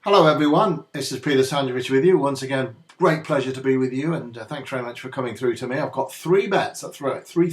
Hello everyone, this is Peter Sandovich with you. Once again, great pleasure to be with you, and thanks very much for coming through to me. I've got three bets, that's right, three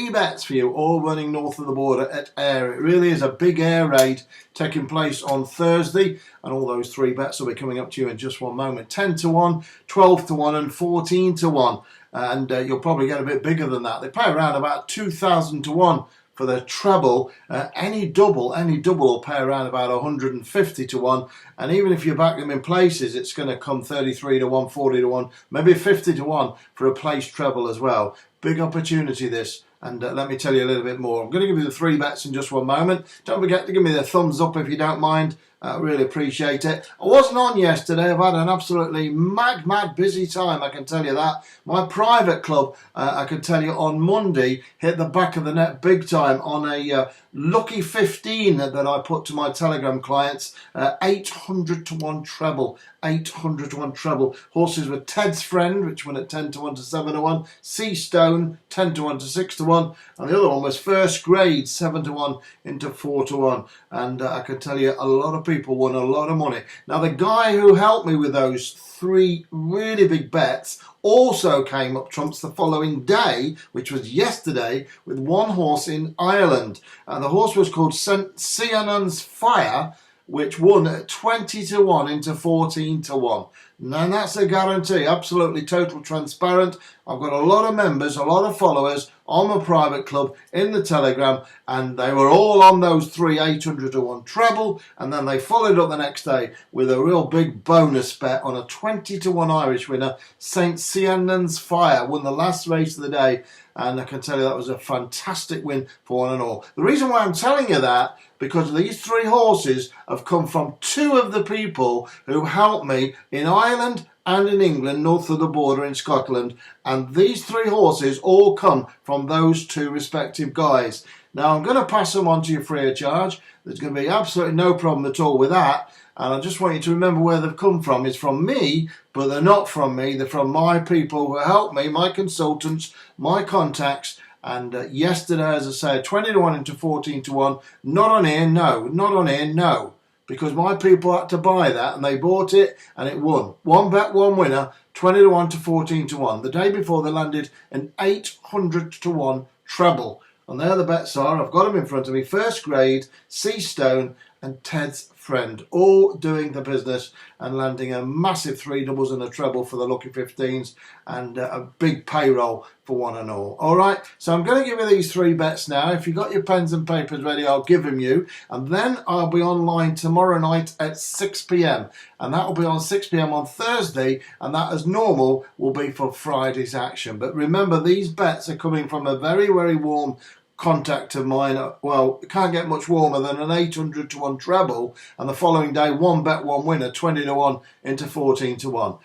bets for you, all running north of the border at AYR. It really is a big AYR raid taking place on Thursday, and all those three bets will be coming up to you in just one moment. 10 to 1, 12 to 1 and 14 to 1, and you'll probably get a bit bigger than that. They pay around about 2,000 to 1 for the treble. Any double will pay around about 150 to 1, and even if you back them in places, it's going to come 33 to 1, 40 to 1, maybe 50 to 1 for a place treble as well. Big opportunity this, and let me tell you a little bit more. I'm going to give you the three bets in just one moment. Don't forget to give me the thumbs up if you don't mind. I really appreciate it. I wasn't on yesterday. I've had an absolutely mad busy time, I can tell you that. My private club, I can tell you, on Monday hit the back of the net big time on a lucky 15 that I put to my Telegram clients. 800 to 1 treble. 800 to 1 treble. Horses with Ted's Friend, which won at 10 to 1 to 7 to 1. Seastone, 10 to 1 to 6 to 1. And the other one was First Grade, 7 to 1 into 4 to 1. And I can tell you, a lot of people won a lot of money. Now, the guy who helped me with those three really big bets also came up trumps the following day, which was yesterday, with one horse in Ireland. And the horse was called St. Cianan's Fire, which won at 20 to 1 into 14 to 1. And that's a guarantee, absolutely total transparent. I've got a lot of members, a lot of followers on my private club in the Telegram, and they were all on those three 800 to 1 treble, and then they followed up the next day with a real big bonus bet on a 20 to 1 Irish winner. St. Cianan's Fire won the last race of the day, and I can tell you that was a fantastic win for one and all. The reason why I'm telling you that, because these three horses have come from two of the people who helped me in Ireland and in England, north of the border in Scotland, and these three horses all come from those two respective guys. Now, I'm going to pass them on to you free of charge. There's going to be absolutely no problem at all with that, and I just want you to remember where they've come from. It's from me, but they're not from me. They're from my people who help me, my consultants, my contacts. And yesterday, as I said, 20 to 1 into 14 to 1. Not on here, no. Not on here, no. Because my people had to buy that, and they bought it, and it won. One bet, one winner, 20 to 1 to 14 to 1. The day before, they landed an 800 to 1 treble. And there the bets are. I've got them in front of me. First Grade, Seastone, and Ted's Friend, all doing the business and landing a massive three doubles and a treble for the lucky 15s, and a big payroll for one and all. All right, so I'm going to give you these three bets now. If you've got your pens and papers ready, I'll give them you, and then I'll be online tomorrow night at 6 p.m. and that will be on 6 p.m. on Thursday, and that, as normal, will be for Friday's action. But remember, these bets are coming from a very warm contact of mine. Well, it can't get much warmer than an 800 to 1 treble, and the following day, one bet, one winner, 20 to 1 into 14 to 1.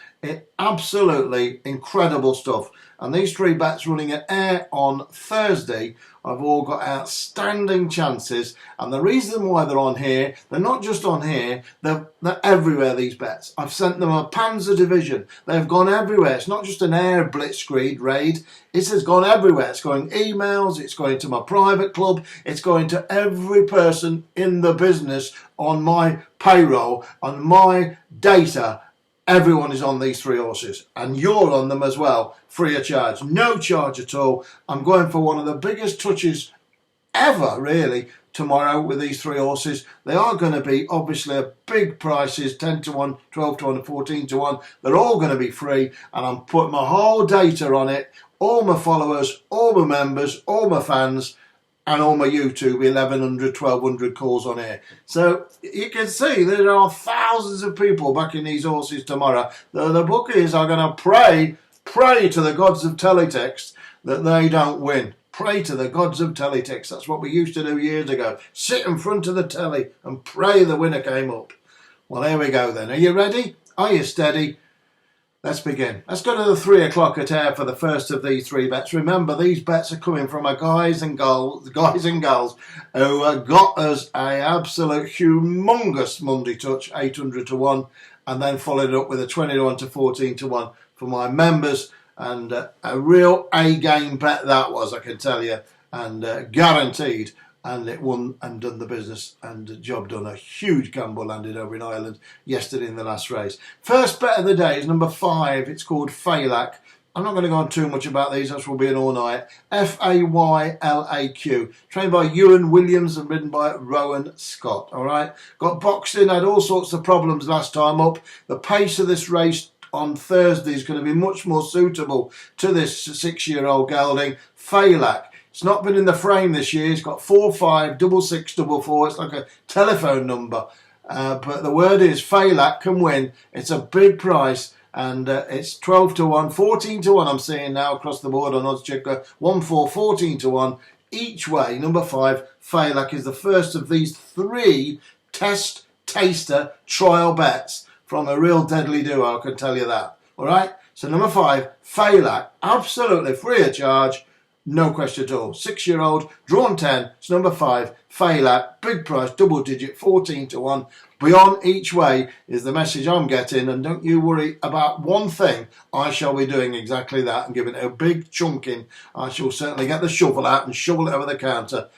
Absolutely incredible stuff. And these three bets running at AYR on Thursday have all got outstanding chances. And the reason why they're on here, they're not just on here, they're everywhere, these bets. I've sent them a Panzer division. They've gone everywhere. It's not just an AYR blitzkrieg raid. It has gone everywhere. It's going emails, it's going to my private club, it's going to every person in the business on my payroll, on my data. Everyone is on these three horses, and you're on them as well, free of charge, no charge at all. I'm going for one of the biggest touches ever, really, tomorrow with these three horses. They are going to be obviously a big prices, 10 to 1, 12 to 1 and 14 to 1. They're all going to be free, and I'm putting my whole data on it, all my followers, all my members, all my fans, and all my YouTube 1100, 1200 calls on here. So you can see there are thousands of people backing these horses tomorrow. The bookies are going to pray to the gods of teletext that they don't win. Pray to the gods of teletext. That's what we used to do years ago. Sit in front of the telly and pray the winner came up. Well, here we go then. Are you ready? Are you steady? Let's begin. Let's go to the 3 o'clock at AYR for the first of these three bets. Remember, these bets are coming from our guys and girls who got us a absolute humongous Monday touch, 800 to 1, and then followed up with a 20 to 1 to 14 to 1 for my members, and a real A-game bet that was, I can tell you, and guaranteed and it won and done the business and the job done. A huge gamble landed over in Ireland yesterday in the last race. First bet of the day is number 5. It's called Faylak. I'm not going to go on too much about these, this will be an all-night. Faylaq, trained by Ewan Williams and ridden by Rowan Scott. All right, got boxed in, had all sorts of problems last time up. The pace of this race on Thursday is going to be much more suitable to this 6-year-old gelding, Faylaq. It's not been in the frame this year. It's got 456644. It's like a telephone number. But the word is Faylaq can win. It's a big price. And it's 12 to 1, 14 to 1 I'm seeing now across the board on Oddschecker. 1, 4, 14 to 1 each way. Number 5, Faylaq, is the first of these 3 test taster trial bets from a real deadly duo, I can tell you that. All right, so number 5, Faylaq, absolutely free of charge, no question at all. 6-year-old, drawn 10, it's number 5, Faylaq, big price, double digit, 14 to 1. Beyond each way is the message I'm getting, and don't you worry about one thing. I shall be doing exactly that and giving it a big chunking. I shall certainly get the shovel out and shovel it over the counter,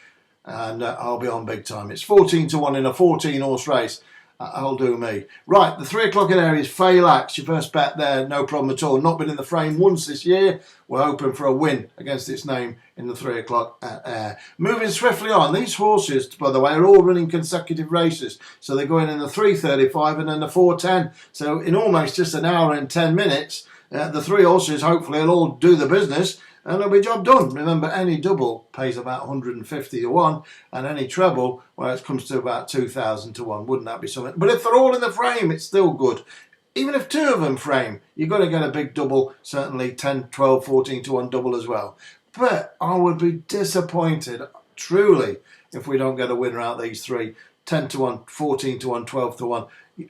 and I'll be on big time. It's 14 to 1 in a 14-horse race. I'll do me. Right, the 3 o'clock in area is Faylaq. Your first bet there, no problem at all. Not been in the frame once this year. We're hoping for a win against its name in the 3 o'clock at Ayr. Moving swiftly on, these horses, by the way, are all running consecutive races. So they're going in the 3:35 and then the 4:10. So in almost just an hour and 10 minutes, the 3 horses hopefully will all do the business. And it'll be job done. Remember, any double pays about 150 to 1, and any treble, well, it comes to about 2,000 to 1. Wouldn't that be something? But if they're all in the frame, it's still good. Even if 2 of them frame, you've got to get a big double, certainly 10, 12, 14 to 1 double as well. But I would be disappointed, truly, if we don't get a winner out of these 3. 10 to 1, 14 to 1, 12 to 1.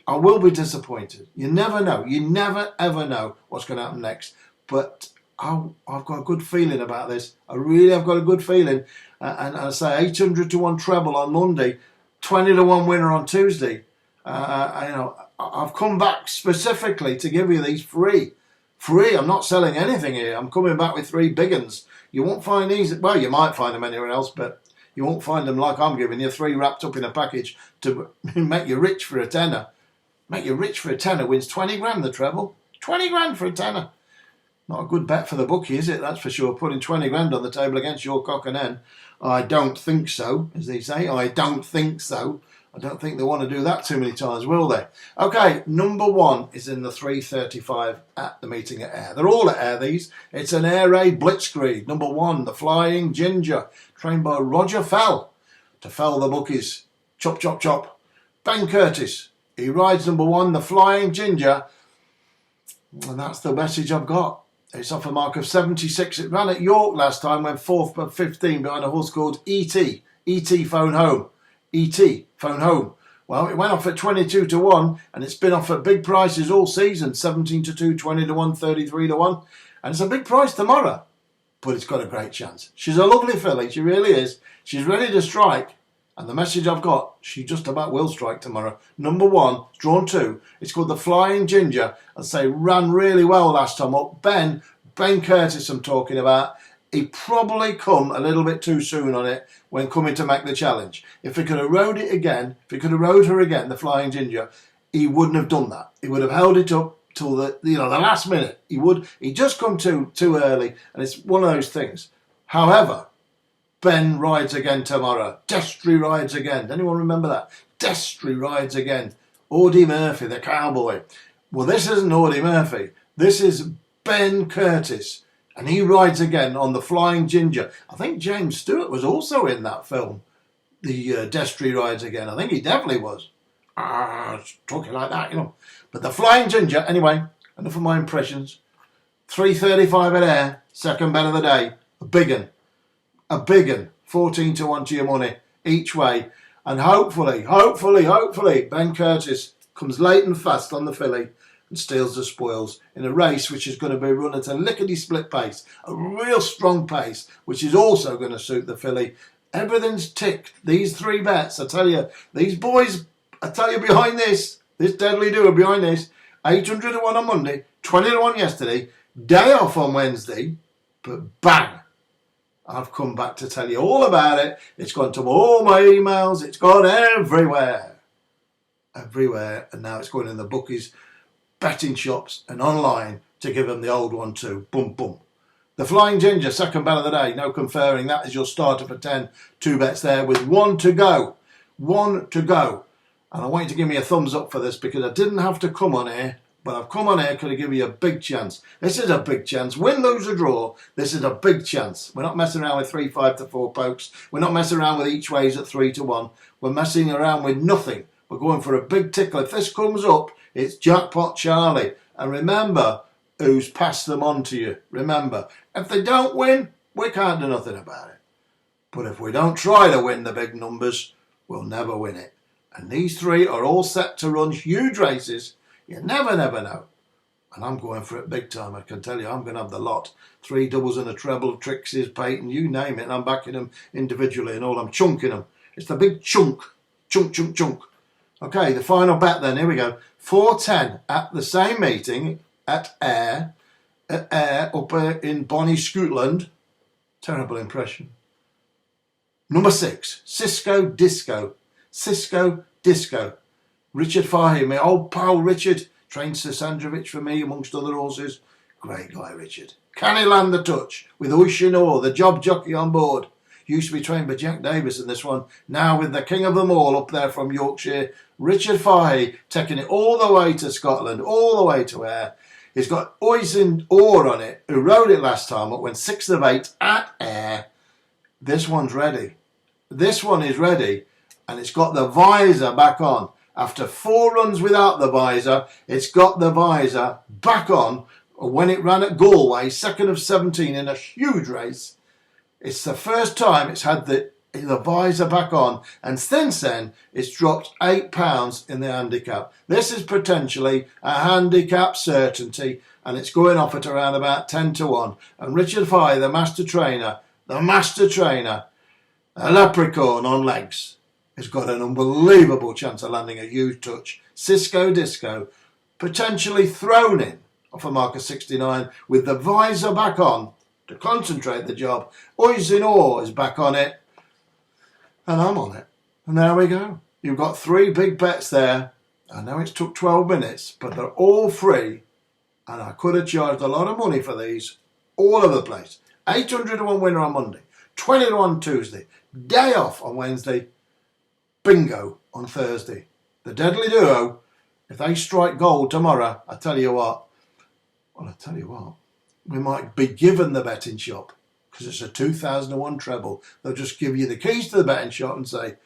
I will be disappointed. You never know. You never, ever know what's going to happen next. But I've got a good feeling about this. I really have got a good feeling. And I say 800 to 1 treble on Monday, 20 to 1 winner on Tuesday. I've come back specifically to give you these free. I'm not selling anything here. I'm coming back with 3 big uns. You won't find these. Well, you might find them anywhere else, but you won't find them like I'm giving you, 3 wrapped up in a package to make you rich for a tenner. Make you rich for a tenner wins 20 grand the treble. 20 grand for a tenner. Not a good bet for the bookie, is it? That's for sure. Putting 20 grand on the table against your cock and hen. I don't think so, as they say. I don't think so. I don't think they want to do that too many times, will they? Okay, number 1 is in the 3:35 at the meeting at Ayr. They're all at Ayr, these. It's an AYR-RACES Blitzkrieg. Number 1, the Flying Ginger, trained by Roger Fell to fell the bookies. Chop, chop, chop. Ben Curtis, he rides number 1, the Flying Ginger. And that's the message I've got. It's off a mark of 76. It ran at York last time, went 4th but 15 behind a horse called E.T. E.T. Phone Home. E.T. Phone Home. Well, it went off at 22 to 1, and it's been off at big prices all season. 17 to 2, 20 to 1, 33 to 1. And it's a big price tomorrow, but it's got a great chance. She's a lovely filly, she really is. She's ready to strike. And the message I've got, she just about will strike tomorrow. Number 1, drawn 2. It's called the Flying Ginger. I'd say ran really well last time up. Ben Curtis I'm talking about. He probably come a little bit too soon on it when coming to make the challenge. If he could have rode it again, if he could have rode her again, the Flying Ginger, he wouldn't have done that. He would have held it up till the last minute. He just come too early, and it's one of those things. However, Ben rides again tomorrow. Destry rides again. Anyone remember that? Destry rides again. Audie Murphy, the cowboy. Well, this isn't Audie Murphy. This is Ben Curtis. And he rides again on the Flying Ginger. I think James Stewart was also in that film. The Destry rides again. I think he definitely was. Talking like that, But the Flying Ginger, anyway, enough of my impressions. 3:35 at Ayr. Second bet of the day. A big un. A big un, 14 to 1 to your money each way, and hopefully Ben Curtis comes late and fast on the filly and steals the spoils in a race which is going to be run at a lickety-split pace, a real strong pace, which is also going to suit the filly. Everything's ticked. These 3 bets, I tell you, these boys, I tell you, behind this deadly duo behind this, 800 to 1 on Monday, 20 to 1 yesterday, day off on Wednesday, but bang. I've come back to tell you all about it. It's gone to all my emails. It's gone everywhere. Everywhere. And now it's going in the bookies, betting shops and online to give them the old one too. Boom, boom. The Flying Ginger, second bet of the day. No conferring. That is your starter for 10. 2 bets there with 1 to go. 1 to go. And I want you to give me a thumbs up for this because I didn't have to come on here. But I've come on here to give you a big chance. This is a big chance. Win, lose or draw. This is a big chance. We're not messing around with 3, 5 to 4 pokes. We're not messing around with each ways at 3 to 1. We're messing around with nothing. We're going for a big tickle. If this comes up, it's Jackpot Charlie. And remember who's passed them on to you. Remember, if they don't win, we can't do nothing about it. But if we don't try to win the big numbers, we'll never win it. And these 3 are all set to run huge races. You never know. And I'm going for it big time. I can tell you, I'm going to have the lot. 3 doubles and a treble, Trixie's, Peyton, you name it. And I'm backing them individually and all. I'm chunking them. It's the big chunk. Chunk. Okay, the final bet then. Here we go. 4-10 at the same meeting at AYR up in Bonnie, Scotland. Terrible impression. Number 6, Cisco Disco. Richard Fahey, my old pal Richard, trained Sir Sandrovich for me amongst other horses. Great guy, Richard. Can he land the touch with Oishinor, the job jockey on board? Used to be trained by Jack Davis in this one. Now with the king of them all up there from Yorkshire, Richard Fahey, taking it all the way to Scotland, all the way to AYR. He's got Oishinor on it, who rode it last time up, went 6th of 8 at AYR. This one's ready. This one is ready, and it's got the visor back on. After 4 runs without the visor, it's got the visor back on when it ran at Galway, 2nd of 17 in a huge race. It's the first time it's had the visor back on, and since then it's dropped £8 in the handicap. This is potentially a handicap certainty, and it's going off at around about 10 to 1. And Richard Fahey, the master trainer, a leprechaun on legs, has got an unbelievable chance of landing a huge touch. Cisco Disco, potentially thrown in off a mark of 69 with the visor back on to concentrate the job. Oishinor is back on it, and I'm on it. And there we go. You've got 3 big bets there. I know it's took 12 minutes, but they're all free, and I could have charged a lot of money for these all over the place. 800 to 1 winner on Monday, 20 to 1 Tuesday, day off on Wednesday, bingo on Thursday. The Deadly Duo, if they strike gold tomorrow, I tell you what, we might be given the betting shop because it's a 2001 treble. They'll just give you the keys to the betting shop and say,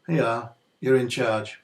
here, you're in charge.